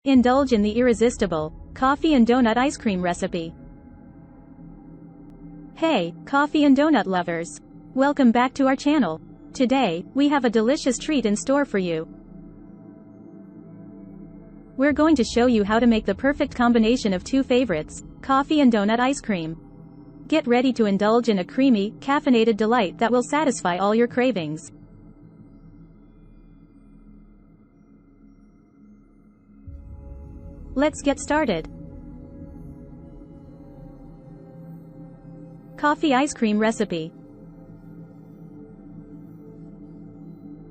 Indulge in the irresistible coffee and donut ice cream recipe. Hey, coffee and donut lovers! Welcome back to our channel. Today, we have a delicious treat in store for you. We're going to show you how to make the perfect combination of two favorites, coffee and donut ice cream. Get ready to indulge in a creamy, caffeinated delight that will satisfy all your cravings. Let's get started. Coffee ice cream recipe.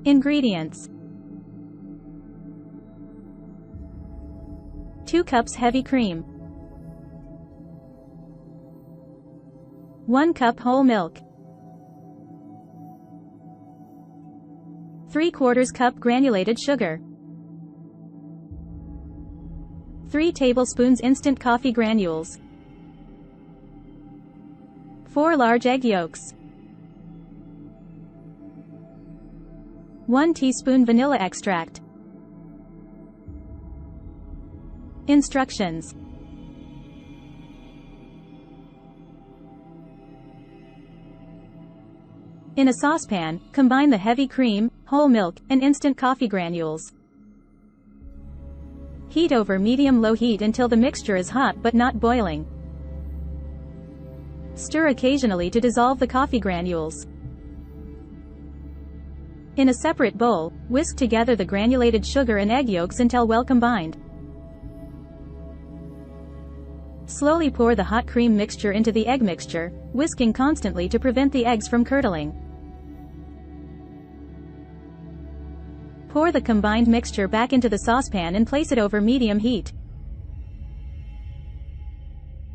Ingredients: 2 cups heavy cream, 1 cup whole milk, 3/4 cup granulated sugar, 3 tablespoons instant coffee granules, 4 large egg yolks, 1 teaspoon vanilla extract. Instructions: in a saucepan, combine the heavy cream, whole milk, and instant coffee granules. Heat over medium-low heat until the mixture is hot but not boiling. Stir occasionally to dissolve the coffee granules. In a separate bowl, whisk together the granulated sugar and egg yolks until well combined. Slowly pour the hot cream mixture into the egg mixture, whisking constantly to prevent the eggs from curdling. Pour the combined mixture back into the saucepan and place it over medium heat.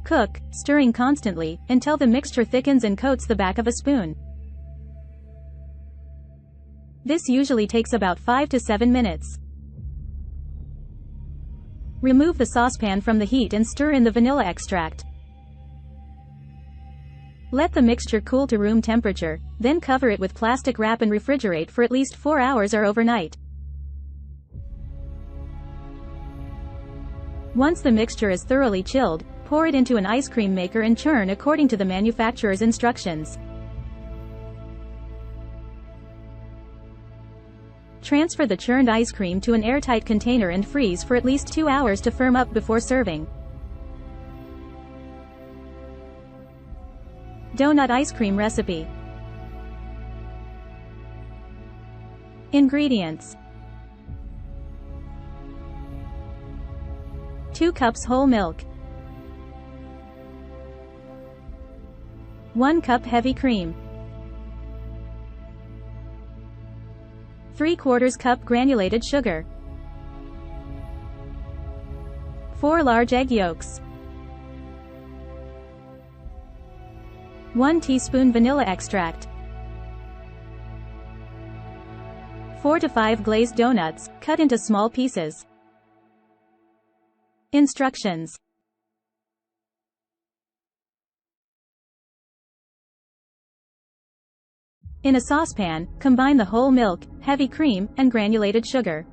Cook, stirring constantly, until the mixture thickens and coats the back of a spoon. This usually takes about 5 to 7 minutes. Remove the saucepan from the heat and stir in the vanilla extract. Let the mixture cool to room temperature, then cover it with plastic wrap and refrigerate for at least 4 hours or overnight. Once the mixture is thoroughly chilled, pour it into an ice cream maker and churn according to the manufacturer's instructions. Transfer the churned ice cream to an airtight container and freeze for at least 2 hours to firm up before serving. Donut ice cream recipe. Ingredients: 2 cups whole milk, 1 cup heavy cream, 3/4 cup granulated sugar, 4 large egg yolks, 1 teaspoon vanilla extract, 4 to 5 glazed donuts, cut into small pieces. Instructions: in a saucepan, combine the whole milk, heavy cream, and granulated sugar.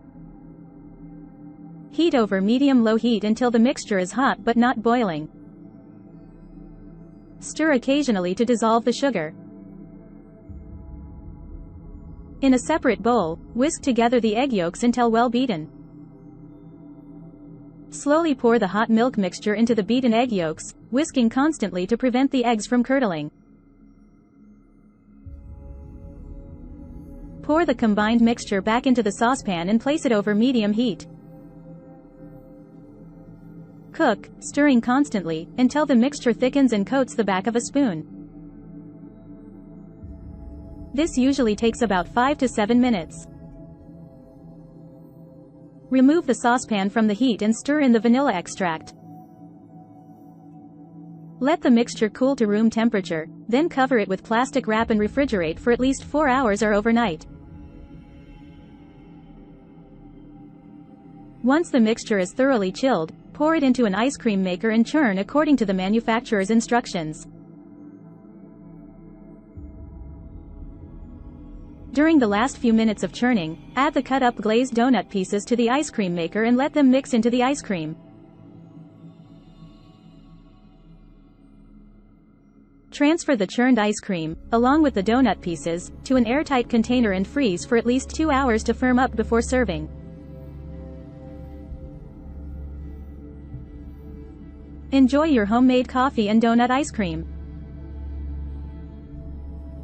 Heat over medium-low heat until the mixture is hot but not boiling. Stir occasionally to dissolve the sugar. In a separate bowl, whisk together the egg yolks until well beaten. Slowly pour the hot milk mixture into the beaten egg yolks, whisking constantly to prevent the eggs from curdling. Pour the combined mixture back into the saucepan and place it over medium heat. Cook, stirring constantly, until the mixture thickens and coats the back of a spoon. This usually takes about 5 to 7 minutes. Remove the saucepan from the heat and stir in the vanilla extract. Let the mixture cool to room temperature, then cover it with plastic wrap and refrigerate for at least 4 hours or overnight. Once the mixture is thoroughly chilled, pour it into an ice cream maker and churn according to the manufacturer's instructions. During the last few minutes of churning, add the cut-up glazed donut pieces to the ice cream maker and let them mix into the ice cream. Transfer the churned ice cream, along with the donut pieces, to an airtight container and freeze for at least 2 hours to firm up before serving. Enjoy your homemade coffee and donut ice cream.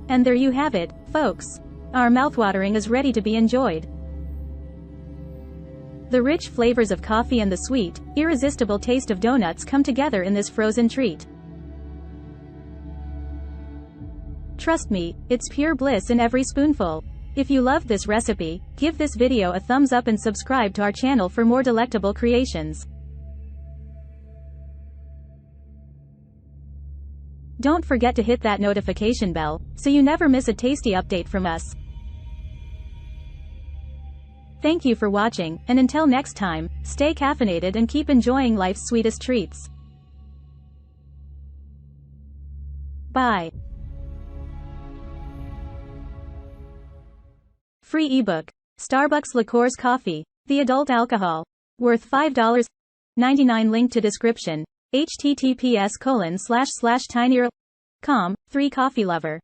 And there you have it, folks. Our mouthwatering is ready to be enjoyed. The rich flavors of coffee and the sweet, irresistible taste of donuts come together in this frozen treat. Trust me, it's pure bliss in every spoonful. If you loved this recipe, give this video a thumbs up and subscribe to our channel for more delectable creations. Don't forget to hit that notification bell, so you never miss a tasty update from us. Thank you for watching, and until next time, stay caffeinated and keep enjoying life's sweetest treats. Bye. Free ebook. Starbucks Liqueurs Coffee. The Adult Alcohol. Worth $5.99. Link to description. https://tinyurl.com. 3 Coffee Lover.